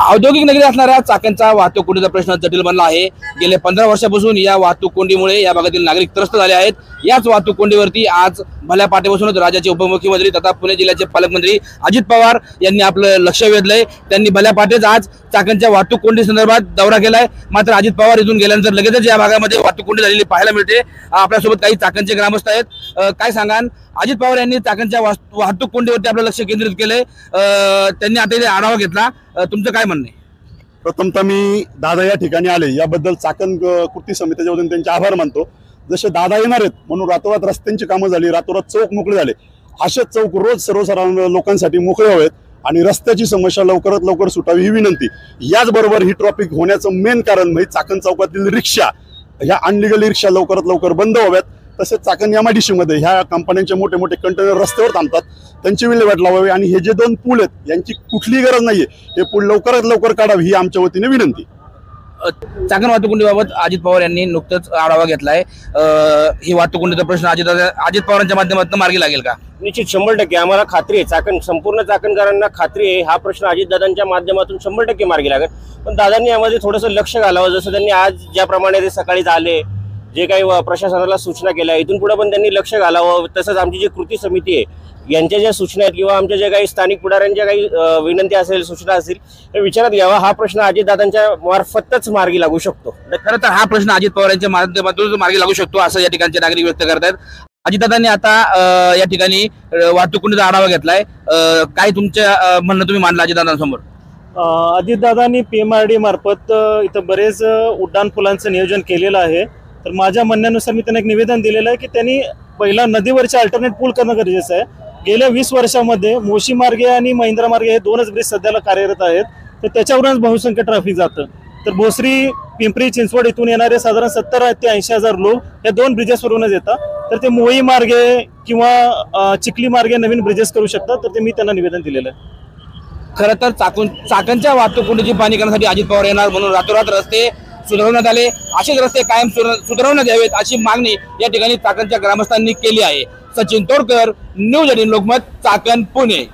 औद्योगिक नगरी असणाऱ्या चाकणचा वाहतूक कोंडीचा प्रश्न जटिल बनला आहे। गेले 15 वर्षापासून या वाहतूक कोंडीमुळे या भागातील नागरिक त्रस्त झाले आहेत। याच वाहतूक कोंडीवरती आज भल्या पाठीपासूनच राज्याचे उपमुख्यमंत्री तथा पुणे जिल्ह्याचे पालकमंत्री अजित पवार यांनी आपलं लक्ष वेधलंय। त्यांनी भल्या पाठीच आज चाकणच्या वाहतूक कोंडी संदर्भात दौरा केलाय। मात्र अजित पवार इथून गेल्यानंतर लगेचच या भागामध्ये वाहतूक कोंडी झालेली पाहायला मिळते। आपल्यासोबत काही चाकणचे ग्रामस्थ आहेत। काय सांगाल, अजित पवार यांनी चाकणच्या वाहतूक कोंडीवरती आपलं लक्ष केंद्रित केलंय, त्यांनी आता इथे आढावा घेतला, तुमचं काय म्हणणं आहे? प्रथमतः मी दादा या ठिकाणी आले याबद्दल चाकण कृती समितीच्या वतीने त्यांचे आभार मानतो। जसे दादा येणार आहेत म्हणून रातोरात रस्त्यांची कामं झाली, रातोरात चौक मोकळे झाले। असेच चौक रोज सर्वसाधारण लोकांसाठी मोकळे व्हावेत आणि रस्त्याची समस्या लवकरात लवकर सुटावी ही विनंती। याचबरोबर ही ट्रॉफिक होण्याचं मेन कारण म्हणजे चाकण चौकातील रिक्षा, ह्या अनलिगल रिक्षा लवकरात लवकर बंद व्हाव्यात। तसेच चाकण MIDC मध्ये ह्या कंपन्यांचे मोठे मोठे कंटेनर रस्त्यावर थांबतात, त्यांची विल्हेवाट लावावी आणि हे जे 2 पूल आहेत यांची कुठलीही गरज नाहीये, हे पूल लवकरात लवकर काढावी ही आमच्या वतीने विनंती। चाकण वाहतूक कोंडीबाबत अजित पवार यांनी नुकतंच आढावा घेतलाय। ही वाहतूक कोंडीचा प्रश्न अजित पवारांच्या माध्यमातून मार्गी लागेल का? निश्चित 100% आम्हाला खात्री आहे, चाकण संपूर्ण चाकणकरांना खात्री आहे हा प्रश्न अजितदादांच्या माध्यमातून 100% मार्गी लागेल। पण दादांनी यामध्ये थोडंसं लक्ष घालावं। जसं त्यांनी आज ज्याप्रमाणे ते सकाळी आले, जे काही प्रशासनाला सूचना केल्या, इथून पुढे पण त्यांनी लक्ष घालावं। तसंच आमची जी कृती समिती आहे यांच्या ज्या सूचना आहेत किंवा आमच्या ज्या काही स्थानिक पुढाऱ्यांच्या काही विनंती असेल, सूचना असतील, हे विचारात घ्यावा। हा प्रश्न अजितदादांच्या मार्फतच मार्गी लागू शकतो। खरं तर हा प्रश्न अजित पवार यांच्या माध्यमातून मार्गी लागू शकतो असं या ठिकाणचे नागरिक व्यक्त करतात। अजितदादांनी आता या ठिकाणी वाहतूक कोंडीचा आढावा घेतलाय, काय तुमच्या म्हणणं तुम्ही मांडलं अजितदादांसमोर? अजितदादांनी PMRD मार्फत इथं बरेच उड्डाण पुलांचं नियोजन केलेलं आहे। तर माझ्या म्हणण्यानुसार मी त्यांना एक निवेदन दिलेलं आहे की त्यांनी पहिला नदीवरचे अल्टरनेट पूल करणं गरजेचं आहे। गेल्या 20 वर्षामध्ये मोशी मार्गे आणि महिंद्रा मार्गे हे 2च ब्रिज सध्याला कार्यरत आहेत, तर त्याच्यावरूनच बहुसंख्य ट्रॅफिक जातं। तर भोसरी, पिंपरी चिंचवड इथून येणारे साधारण 70 ते 80 हजार लोक या 2 ब्रिजेसवरूनच येतात। तर ते मोई मार्गे किंवा चिखली मार्गे नवीन ब्रिजेस करू शकतात, तर ते मी त्यांना निवेदन दिलेलं आहे। खरं तर चाकणच्या वाहतूक कोंडीची पाहणी करण्यासाठी अजित पवार येणार म्हणून रातोरात रस्ते सुधारण्यात आले। असेच रस्ते कायम सुधारण्यात यावेत अशी मागणी या ठिकाणी चाकणच्या ग्रामस्थांनी केली आहे। सचिन तोडकर, न्यूज 18 लोकमत, चाकण, पुणे।